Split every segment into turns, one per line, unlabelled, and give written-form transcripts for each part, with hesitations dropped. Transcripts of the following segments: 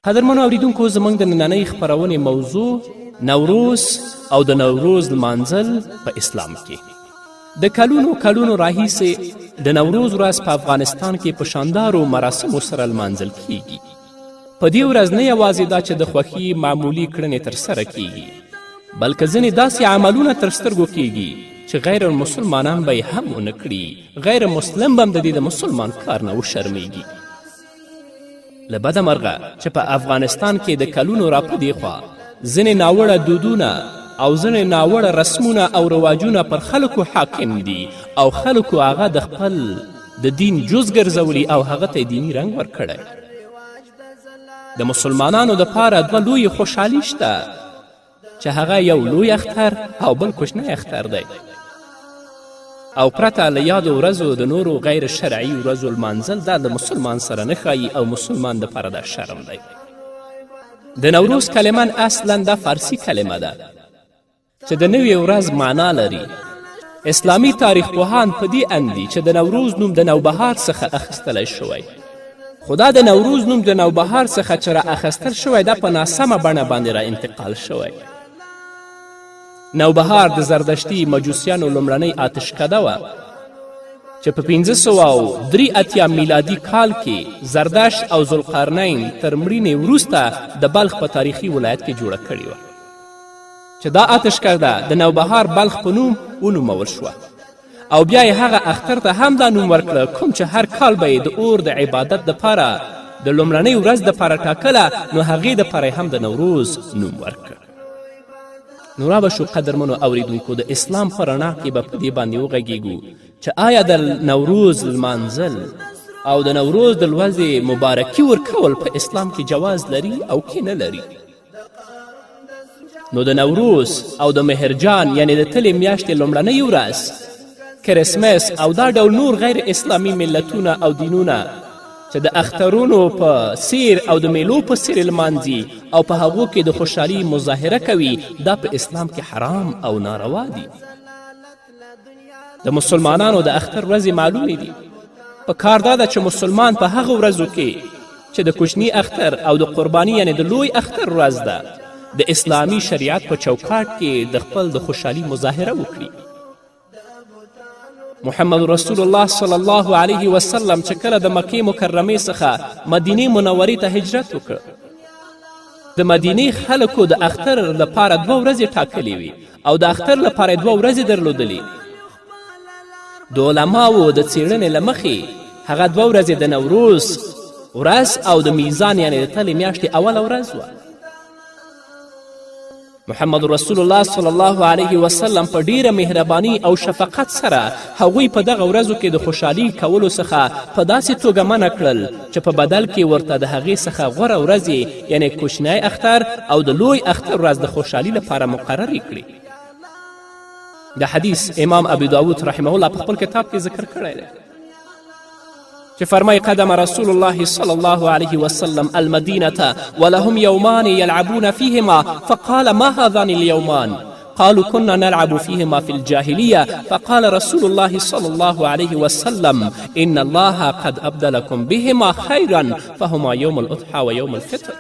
قدرمنو اوریدونکو، زموږ د نننۍ خپرونې موضوع نوروز او د نوروز لمانځل په اسلام کې. د کلونو راهیسې د نوروز ورځ په افغانستان کې په شاندارو مراسمو سره لمانځل کیږي. په دې ورځ نه یوازې دا چې د خوښي معمولي کړنې ترسره کیږي، بلکې ځینې داسې عملونه تر سترګو کیږي چې غیر مسلمانان به یې هم ونه کړي. غیر مسلم به هم د دې د مسلمان کار نه وشرمیږي. له بده مرغه چې په افغانستان کې د کلونو را په دې خوا ځینې ناوړه دودونه او ځینې ناوړه رسمونه او رواجونه پر خلکو حاکم دي او خلکو هغه د خپل د دین جز ګرځولي او هغه ته دیني رنګ ورکړی. د مسلمانانو دپاره دوه لوی خوشحالي شته چې هغه یو لوی اختر او بل کوچنی اختر دی، او پرته له یادو ورځو د نورو غیر شرعي ورځو لمانځل دا د مسلمان سره نه ښایي او مسلمان دپاره دا شرم دی. د نوروز کلمه اصلا دا فارسی کلمه ده چې د نوې ورځ معنا لري. اسلامي تاریخ پوهان په دې اندي چې د نوروز نوم د نوبهار څخه اخیستلی شوی، خو دا د نوروز نوم د نوبهار څخه چې را اخیستل شوی دا په ناسمه بڼه باندې را انتقال شوی. نوبهار د زردشتي مجوسیانو لومړنۍ آتشکده وه چې په 1583 میلادي کال کې زردشت او ذوالقرنین تر مړینې وروسته د بلخ په تاریخي ولایت کې جوړه کړې وه، چې دا آتشکده د نوبهار بلخ په نوم ونومول شوه، او بیا یې هغه اختر ته هم دا نوم ورکړه کوم چې هر کال به یې د اور د عبادت دپاره د لومړنۍ ورځ دپاره ټاکله، نو هغې دپاره هم د نوروز نوم ورکړ. نو را به شو قدرمنو اوریدونکو، د اسلام په رڼا کې به په دې باندې وغږیږو چې آیا د نوروز لمانځل او د نوروز د ورځې مبارکي ورکول په اسلام کې جواز لري او کې نه لري. نو د نوروز او د مهرجان یعنی د تلې میاشتې لومړنۍ ورځ، کرسمس او دا ډول نور غیر اسلامي ملتونه او دینونه چې د اخترونو په سیر او د میلو په سیر لمانځي او په هغو کې د خوشحالي مظاهره کوي، دا په اسلام کې حرام او ناروا دي. د مسلمانانو د اختر ورځې معلومې دي. په کار دا ده چې مسلمان په هغه ورځو کې چې د کوچني اختر او د قرباني یعنی د لوی اختر ورځ ده، د اسلامي شریعت په چوکاټ کې د خپل د خوشحالي مظاهره وکړي. محمد رسول الله صلی الله علیه وسلم چې کله د مکې مکرمې څخه مدینې منورې ته هجرت وکړ، د مدینې خلکو د اختر لپاره 2 ورځې ټاکلې وي او د اختر لپاره 2 ورځې درلودلې. د علماو د څېړنې له مخې هغه 2 ورځې د نوروز ورځ او د میزان یعنې د تلې میاشتې اوله ورځ وه. محمد رسول الله صلی الله علیه وسلم په ډیره مهرباني او شفقت سره هغوی په دغه ورځو کې د خوشحالي کولو څخه په داسې توګه منع کړل چې په بدل کې ورته د هغې څخه غوره ورځې یعنی کوچنی اختر او د لوی اختر ورځ د خوشحالي لپاره مقررې کړي. د حدیث امام ابو داود رحمه الله په خپل کتاب کې ذکر کړی دی چې فرمای قدم رسول الله صلی الله علیه وسلم المدینة ولهم یومان یلعبون فیهما فقال ما هذان اليومان قالوا كنا نلعب فيهما في الجاهلية فقال رسول الله صلى الله عليه وسلم إن الله قد أبدلكم بهما خيرا فهما يوم الأضحى ويوم الفطر.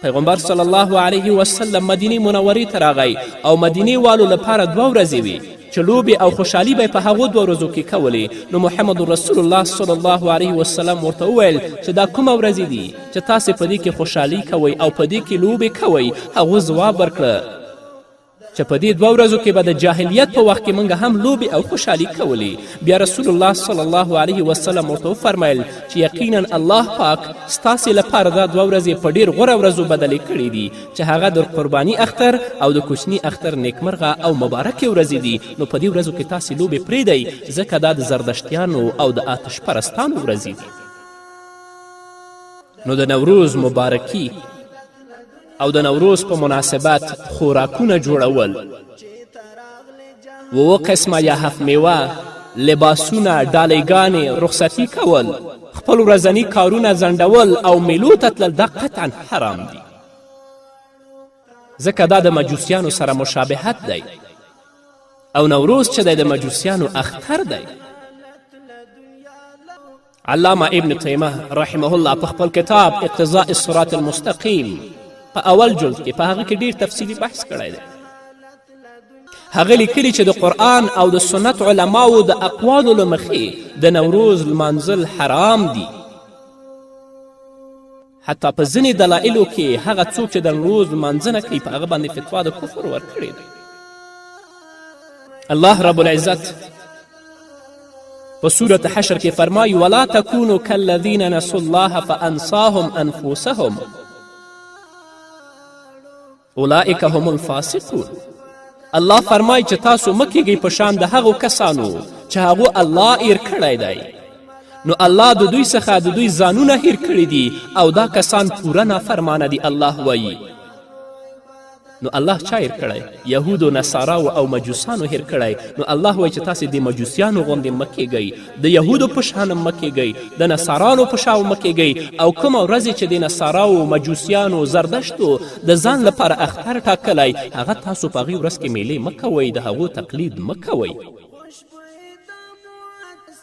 پیغمبر صلی الله علیه وسلم مدینې منورې ته راغی او مدینې والو لپاره 2 ورځې وي چې لوبې او خوشحالي به په هغو 2 ورځو کې کولې. نو محمد رسول الله صلی الله علیه وسلم ورته وویل چې دا کومه ورځې دي چې تاسې په دې کې خوشحالي کوئ او په دې کې لوبې کوئ؟ هغو ځواب ورکړه چې په دې 2 ورځو کې به د جاهلیت په وخت کې موږ هم لوبې او خوشحالي کولې. بیا رسول الله صلی الله علیه وسلم ورته وفرمیل چې یقینا الله پاک ستاسې لپاره دا 2 ورځې په ډېر غوره ورځو بدلې کړي دي چې هغه د قرباني اختر او د کوچني اختر نیکمرغه او مبارکې ورځې دي. نو په دې ورځو کې تاسې لوبې پرېږدئ ځکه دا د زردشتیانو او د آتش پرستانو ورځې دي. نو د نوروز مبارکي او د نوروز په مناسبت خوراکونه جوړول، 7 قسمه یا 7 میوه، لباسونه، ډالۍ رخصتي کول، خپل ورځني کارونه ځنډول او میلو ته تلل دا قطعا حرام دي، ځکه دا د مجوسیانو سره مشابهت دی او نوروز چې دی د مجوسیانو اختر دی. علامه ابن تیمه رحمه الله په خپل کتاب اقتضاء الصراط المستقیم په اول جلد کې په هغه کې ډیر تفصیلي بحث کړی دی. هغه لیکلي چې د قرآن او د سنت علماو د اقوالو له مخې د نوروز لمانځل حرام دي. حتی په ځینې دلایلو کې هغه څوک چې د نوروز لمانځنه کوي په هغه باندې فتوا د کفر ورکړې ده. الله رب العزت په سورة حشر کې فرمایي ولا تکونوا کالذین نسوا الله فانساهم انفسهم اولئک هم الفاسقون. الله فرمایي چې تاسو مه کیږئ په شان د هغو کسانو چې هغو الله هیر کړی دی، نو الله د دوی څخه د دوی ځانونه هیر کړي دي او دا کسان پوره نافرمانه دي. الله وایي نو الله چا هیر کړی؟ یهودو نصاراو او مجوسانو هیر کړی. نو الله وایي چې تاسې د مجوسیانو غوندې مه کیږئ، د یهودو په شان مه کیږئ، د نصارانو په شان مه کیږئ. او کومه ورځې چې د نصاراو مجوسیانو زردشتو د ځان لپاره اختر ټاکلی، هغه تاسو په هغې ورځ کې میلې مه کوئ، د هغو تقلید مه کوئ.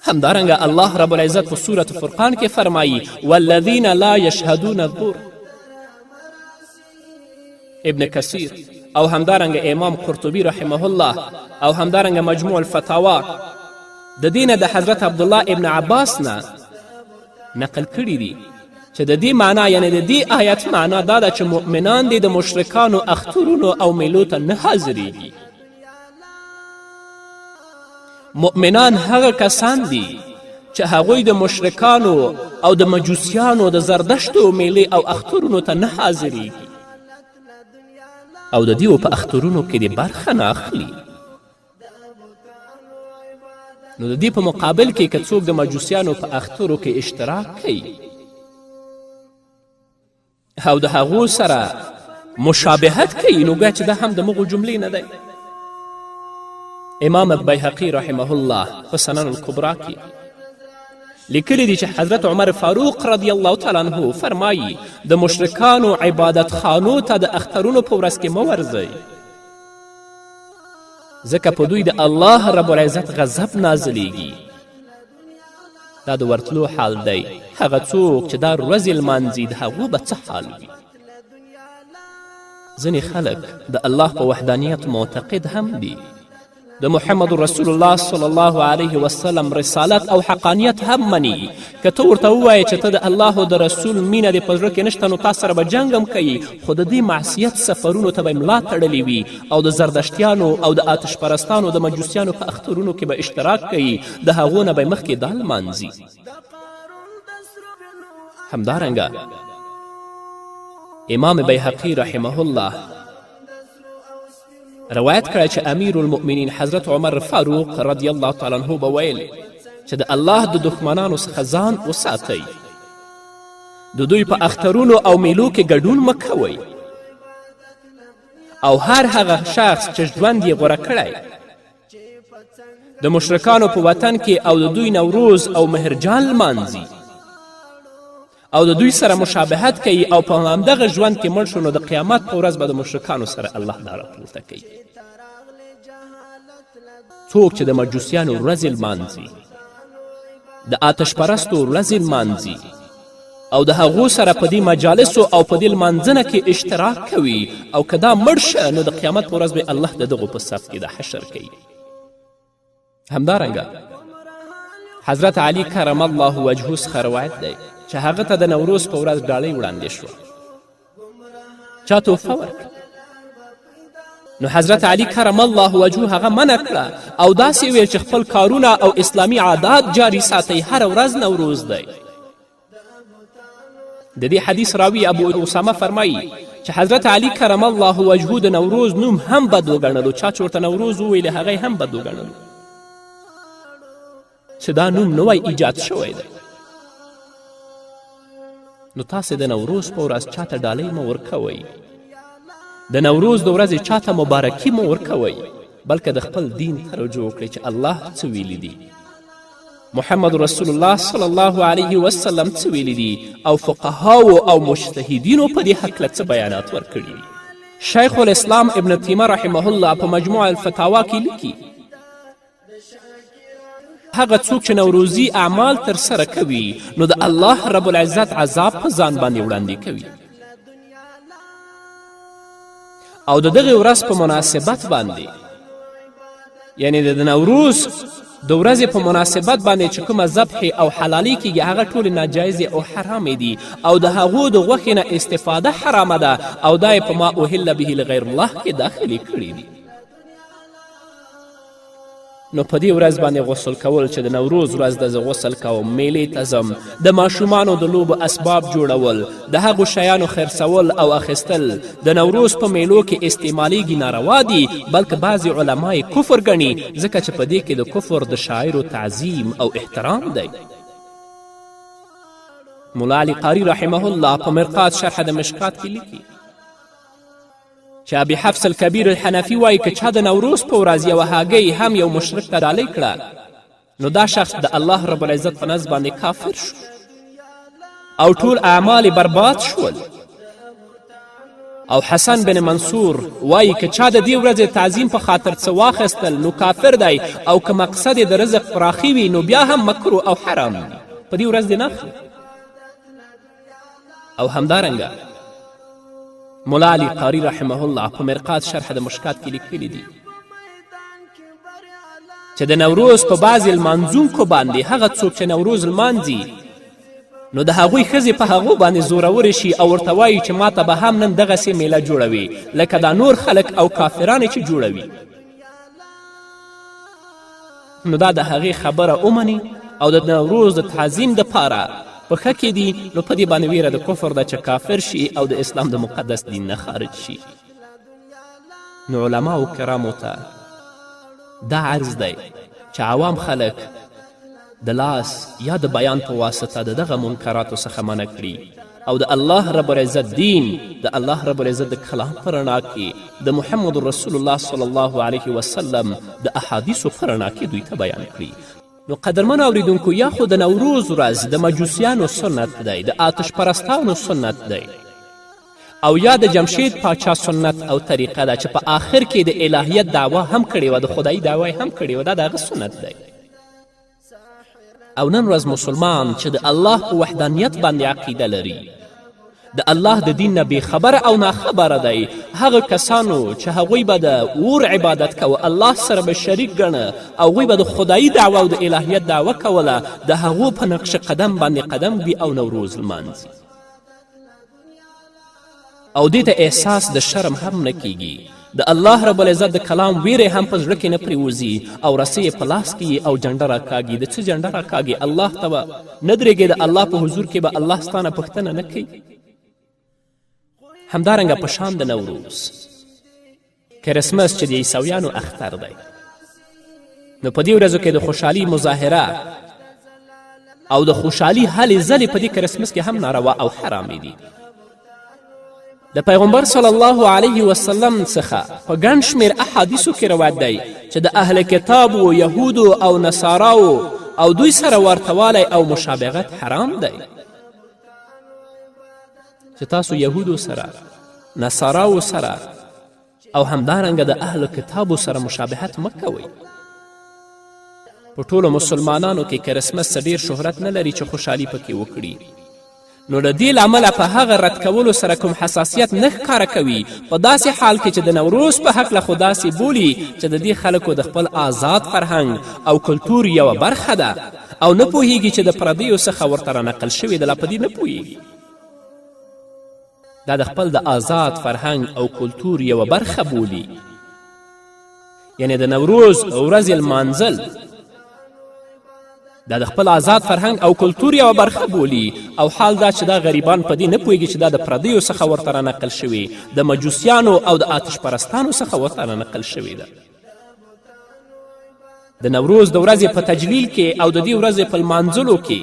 همدارنګه الله رب العزت په سورة فرقان کې فرمایي والذین لا یشهدون الزور. ابن کثیر او همدارنګه امام قرطبی رحمه الله او همدارنګه مجموع الفتاوا د دې نه د حضرت عبدالله ابن عباس نه نقل کړي دي چې د دې معنا یعنی د دې آیت معنا دا ده چې مؤمنان دې د مشرکانو اخترونو او میلو ته نه حاضریږي. مؤمنان هغه کسان دي چې هغوی د مشرکانو او د مجوسیانو د زردشتو میلې او اخترونو ته نه حاضریږي او د دیو په اخترونو کې د برخه نه اخلي. نو د دې په مقابل کې که څوک د مجوسیانو په اخترو کې اشتراک کوي او د هغو سره مشابهت کوي، نو ګویا چې دا هم د مغو جملې نه دی. امام بیهقی رحمه الله په سنن الکبرا کې لیکلی دی چې حضرت عمر فاروق رضی الله تعالی عنه فرمایي د مشرکانو عبادت خانو ته د اخترونو په ورځ کې مه ورځئ، ځکه په دوی د الله رب العزت غضب نازلیږي. دا د ورتلو حال دی. هغه څوک چې دا ورځې لمانځي د هغو به څه حال وي؟ ځینې خلک د الله په وحدانیت معتقد هم دي، د محمد رسول الله صلی الله علیه وسلم رسالت او حقانیت هم مني. که ته ورته ووایې چې ته د الله او د رسول مینه دې په زړه کې نشته، نو تا سره به جنګ هم کوي، خو د دې معصیت سفرونو ته به یې ملا تړلې وي او د زردشتیانو او د آتش پرستانو د مجوسیانو په اخترونو کې به اشتراک کوي، د هغو نه به یې مخکې دا لمانځي. همدارنګه امام بیهقی رحمه الله روایت کړی چې امیر المؤمنین حضرت عمر فاروق رضی الله تعالی عنه به ویل چې د الله د دښمنانو څخه ځان وساتئ، د دوی په اخترونو او میلو کې ګډون مه کوئ، او هر هغه شخص چې ژوند یې غوره کړی د مشرکانو په وطن کې او د دوی نوروز او مهرجان لمانځي او د دوی سره مشابهت کوي او په همدغه ژوند کې مړ شو، نو د قیامت په ورځ به د مشرکانو سره الله دا راپورته کوي. څوک چې د مجوسیانو ورځې لمانځي، د آتش پرستو ورځې لمانځي او د هغو سره په دې مجالسو او په دې لمانځنه کې اشتراک کوي او که دا مړ شه، نو د قیامت په ورځ به الله د دغو په صف کې د حشر کوي. همدارنګه حضرت علی کرم الله وجهه څخه روایت دی چې هغه ته د نوروز په ورځ ډالۍ وړاندې شوه، چا تحفه ورکړه. نو حضرت علی کرم الله وجهه هغه منع کړه او داسې ویل چې خپل کارونه او اسلامي عادات جاري ساتئ، هره ورځ نوروز دی. د دې حدیث راوی ابو اسامه فرمایي چې حضرت علی کرم الله وجهه د نوروز نوم هم بد وګڼلو. چا چې ورته نوروز وویلې هغه هم بد وګڼلو چې دا نوم نوی ایجاد شوی دی. نو تاسې د نوروز په ورځ چاته ډالۍ مه ورکوئ، د نوروز د ورځې چاته مبارکي مه ورکوئ، بلکې د خپل دین توجه وکړئ چې الله څه ویلي دي، محمد رسول الله صلی الله علیه وسلم څه ویلي دي، او فقهاو او مجتهدینو په دې هکله څه بیانات ورکړي دي. شیخ الاسلام ابن تیمه رحمه الله په مجموع الفتاوا کې لیکي هغه څوک چې نوروزي اعمال ترسره کوي نو د الله رب العزت عذاب په ځان باندې وړاندې کوي. او د دغې ورځ په مناسبت باندې یعنی د نوروز د ورځې په مناسبت باندې چې کومه ذبح او حلالي کیږي هغه ټولې ناجایزې او حرامې دي او د هغو د غوښې نه استفاده حرامه ده او دا یې په ما اهل به لغیر الله کې داخلي کړي دي. نو په دې ورځ باندې غسل کول چې د نوروز ورځ ده زه غسل کوم، میلې ته ځم، د ماشومانو د لوبو اسباب جوړول، د هغو شیانو خرڅول او اخیستل د نوروز په میلو کې استعمالیږي ناروا دي، بلکې بعضې علما یې کفر ګڼي ځکه چې په دې کې د کفر د شاعرو تعظیم او احترام دی. ملا علی قاری رحمه الله په مرقات شرح د مشکات کې لیکي چې ابي حفص الکبیر الحنفي وایي که چا د نوروز په ورځ یوه هګۍ هم یو مشرک ته ډالۍ کړه نو دا شخص د الله رب العزت په نزد باندې کافر شو او ټول اعمال برباد شول. او حسن بن منصور وایي که چا د دې ورځې تعظیم په خاطر څه واخیستل نو کافر دی او که مقصد د رزق پراخي وي نو بیا هم مکرو او حرام دی، په دې ورځ دې نه اخلي. او همدارنګه ملا علی قاری رحمه الله په مرقات شرح د مشکات کې لیکلي دي چې د نوروز په بعضې لمانځونکو باندې هغه څوک چې نوروز لمانځي نو د هغوی ښځې په هغو باندې زورورې شي او ورته وایي چې ما ته به هم نن دغسې میله جوړوي لکه دا نور خلک او کافرانې چې جوړوي. نو دا د هغې خبره ومني او د نوروز د تعظیم دپاره په ښه کې دي نو په دې باندې ویره د کفر ده چې کافر شي او د اسلام د مقدس دین نه خارج شي. نو علماو کرامو ته دا عرض دی چې عوام خلک د لاس یا د بیان په واسطه د دغه منکراتو څخه منع کړي او د الله رب العزت دین د الله رب العزت د کلام په رڼا کې د محمد رسول الله صلی الله علیه وسلم د احادیثو په رڼا کې دوی ته بیان کړي. نو قدرمن اوریدونکو یا خو د نوروز ورځ د مجوسیانو سنت دی، د آتش پرستانو سنت دی، او یا د جمشید پاچا سنت او طریقه ده چې په آخر کې د الهیت دعوا هم کړې وه، د خدایي دعوا هم کړې وه، دا د هغه سنت دی. او نن ورځ مسلمان چې د الله په وحدانیت باندې عقیده لري، د الله د دین نه بېخبره او ناخبره دی، هغه کسانو چې هغوی به د اور عبادت کوه، الله سره به شریک ګڼه، هغوی به د خدایي دعوه او د الهیت دعوه کوله، د هغو په نقش قدم باندې قدم وي او نوروز لمانځي. او دې ته احساس د شرم هم نه کیږي، د الله رب العزت د کلام ویرې هم په زړه کې نه پرېوځي او رسۍ یې په لاس کې او جنډه راکاږي. د څه جنډه راکاږي؟ الله ته به نه درېږې، د الله په حضور کې به الله ستانه پوښتنه نه کوي. همدارنګه په شان د نوروز کرسمس چې د عیسویانو اختر دی، نو په دې ورځو کې د خوشحالي مظاهره او د خوشحالي هلې ځلې په دې کرسمس کې هم ناروا او حرامې دي. د پیغمبر صلی الله علیه وسلم څخه په ګڼ شمېر احادیثو کې روایت دی چې د اهل کتابو، یهودو او نصاراو او دوی سره ورتوالی او مشابهت حرام دی. چې تاسو یهودو سره، نصاراو سره او همدارنګه د اهل کتابو سره مشابهت مه کوئ. په ټولو مسلمانانو کې کرسمس ډېر شهرت نه لري چې خوشحالي پکې وکړي. نو د دې له امله په هغه رد کولو سره کوم حساسیت نه ښکاره کوي، په داسې حال کې چې د نوروز په هکله خو داسې بولي چې د دې خلکو د خپل آزاد فرهنګ او کلتور یوه برخه ده او نه پوهیږي چې د پردیو څخه ورته رانقل شوې ده، لا په دې نه پوهیږي. دا د خپل د آزاد فرهنګ او کلتور یوه برخه بولي، یعنی د نوروز ورځې لمانځل دا د خپل آزاد فرهنګ او کلتور یوه برخه بولي. او حال دا چې دا غریبان په دې نه پوهیږي چې دا د پردیو څخه ورته رانقل شوي، د مجوسیانو او د آتش پرستانو څخه ورته رانقل شوې ده. د نوروز د ورځې په تجلیل کې او د دې ورځې په لمانځلو کې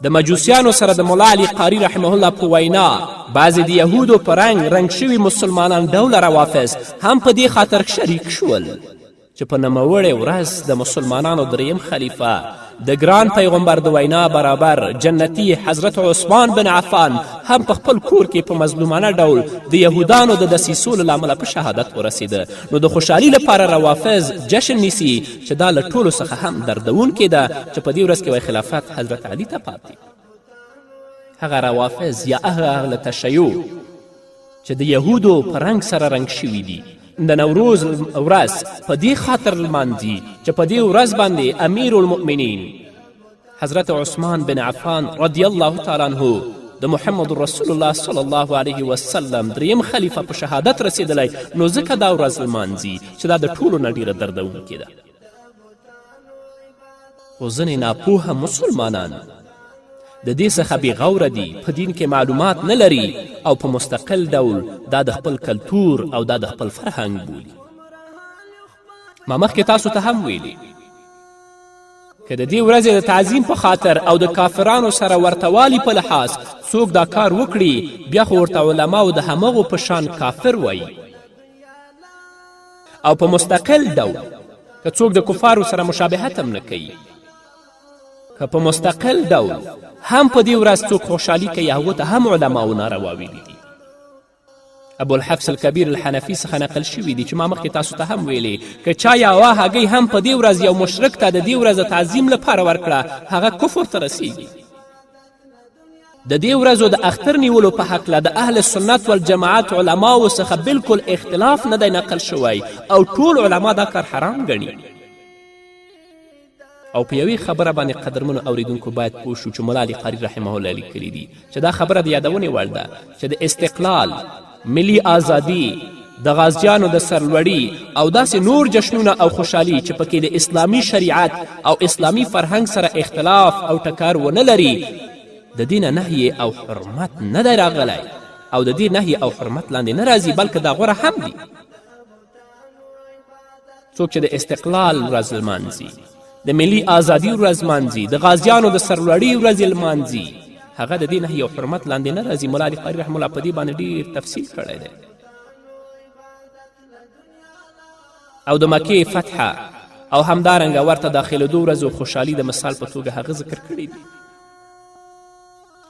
د مجوسیانو سره د ملا علی قاری رحمه الله په وینا بعضې د یهودو په رنګ شوي مسلمانان ډوله روافظ هم په دې خاطر شریک شول چې په نوموړې ورځ د مسلمانانو دریم خلیفه د ګران پیغمبر د وینا برابر جنتی حضرت عثمان بن عفان هم په خپل کور کې په مظلومانه ډول د یهودانو د دسیسو له امله په شهادت ورسېده. نو د خوشحالي لپاره روافظ جشن نیسي چې دا له ټولو څخه هم دردونکې ده چې په دې ورځ کې وایي خلافت حضرت علي ته پاتې. هغه روافظ یا اهل تشیع چې د یهودو په رنګ سره رنګ شوي دي د نوروز ورځ په دې خاطر لمانځي چې په دې ورځ باندې امیر المؤمنین حضرت عثمان بن عفان رضی الله تعالی عنه د محمد رسول الله صلی الله علیه وسلم دریم خلیفه په شهادت رسېدلی، نو ځکه دا ورځ لمانځي چې دا د ټولو نه ډېره دردونکې ده. خو ځینې ناپوهه مسلمانان د دې څخه بېغوره دي، په دین کې معلومات نه لري او په مستقل ډول دا د خپل کلتور او دا د خپل فرهنګ بولي. ما مخکې تاسو ته هم ویلي که د دې ورځې د تعظیم په خاطر او د کافرانو سره ورتوالي په لحاظ څوک دا کار وکړي، بیا خو ورته علماو د همغو په شان کافر وایي. او په مستقل ډول که څوک د کفارو سره مشابهت هم نه کوي، که په مستقل ډول هم په دې ورځ څوک خوشحالي کوي، هغو ته هم علماو ناروا ویلي دي. ابوالحفص الکبیر الحنفي څخه نقل شوي دي چې ما مخکې تاسو ته هم ویلې که چا یوه هګۍ هم په دې ورځ یو مشرک ته د دې ورځ د تعظیم لپاره ورکړه، هغه کفر ته رسیږي. د دې ورځو د اختر نیولو په هکله د اهل سنت والجماعت علماو څخه بلکل اختلاف نه دی نقل شوی او ټول علما دا کار حرام ګڼي. او په یوې خبره باندې قدرمنو اوریدونکو باید پوه شو چې ملا علي قاري رحمه الله لیکلي دي چې دا خبره د یادونې وړ ده چې د استقلال، ملي آزادي، د غازیانو د سرلوړي او داسې نور جشنونه او خوشحالي چې پکې د اسلامي شریعت او اسلامي فرهنګ سره اختلاف او ټکر ونه لري، د دې نه نهی او حرمت نه دی راغلی او د دې نهی او حرمت لاندې نه راځي، بلکې دا غوره هم دي. څوک چې د استقلال ورځ لمانځي، د ملي آزادي ورځ لمانځي، د غازیانو د سرلوړي ورځ لمانځي، هغه د دې نهي او حرمت لاندې نه راځي. ملا علي قاري رحمه الله په دې باندې ډېر تفصیل کړی دی. او د مکې فتحه او همدارنګه ورته داخلېدو ورځو خوشحالي د مثال په توګه هغه ذکر کړی دی.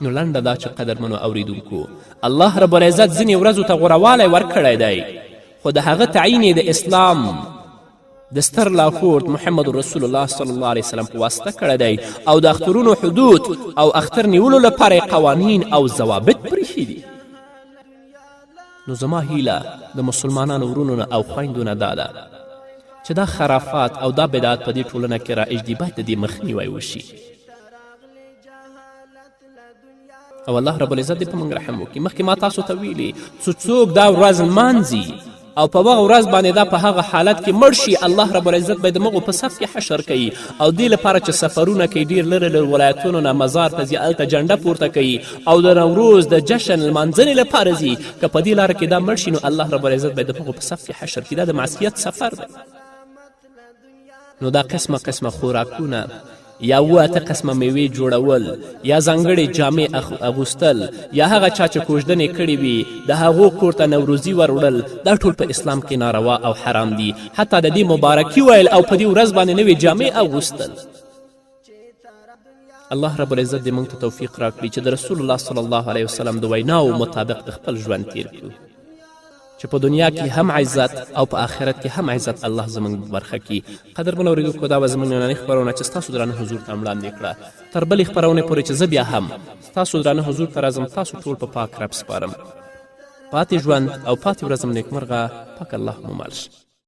نو لنډه دا چې قدرمنو اوریدونکو الله رب العزت ځینې ورځو ته غوروالی ورکړی دی، خو د هغه تعیین یې د اسلام د ستر لاهورد محمد رسول الله صلی الله علیه وسلم په واسطه کړی دی او د اخترونو حدود او اختر نیولو لپاره قوانین او ضوابط پرېښي دي. نو زما هیله د مسلمانانو ورونو نه او خویندو نه دا ده چې دا خرافات او دا بدعات په دې ټولنه کې رایج دي، باید د دې مخنیوی وشي. او الله رب العزت دې په موږ رحم وکړي. مخکې ما تاسو ته ویلي څوک دا ورځ لمانځي او په هغه ورځ باندې دا په هغه حالت کې مړ شي، الله رب العزت به د مغو په صف کې حشر کوي او دې لپاره چې سفرونه کوي ډېر لرې لرې ولایتونو نه مزار ته ځي، هلته جنډه پورته کوي او د نوروز د جشن لمانځنې لپاره ځي، که په دې لاره کې دا مړ شي نو الله رب العزت به د مغو په صف کې حشر کوي. دا د معصیت سفر دی. نو دا قسمه قسمه خوراکونه یا 8 قسمه میوې جوړول یا ځانګړې جامې اغوستل یا هغه چا چې کوژدنې کړې وي د هغو کور ته نوروزي وروړل، دا ټول په اسلام کې ناروا او حرام دي. حتی د دې مبارکي ویل او په دې ورځ باندې نوې جامې اغوستل. الله رب العزت دې موږ ته توفیق راکړي چې د رسول الله صلی الله علیه وسلم د ویناو مطابق د خپل ژوند تیر کړو، چې په دنیا کې هم عزت او په آخرت کې هم عزت الله زموږ برخه کړي. قدرمنو اورېدونکو دا به زموږ نننۍ خپرونه چې ستاسو درانه حضور ته وړاندې کړه. تر بلې خپرونې پورې چې زه بیا هم ستاسو درانه حضور ته راځم، تاسو ټول په پاک رب سپارم. پاتې ژوند او پاتې ورځم نیکمرغه. پاک الله مو مل شي.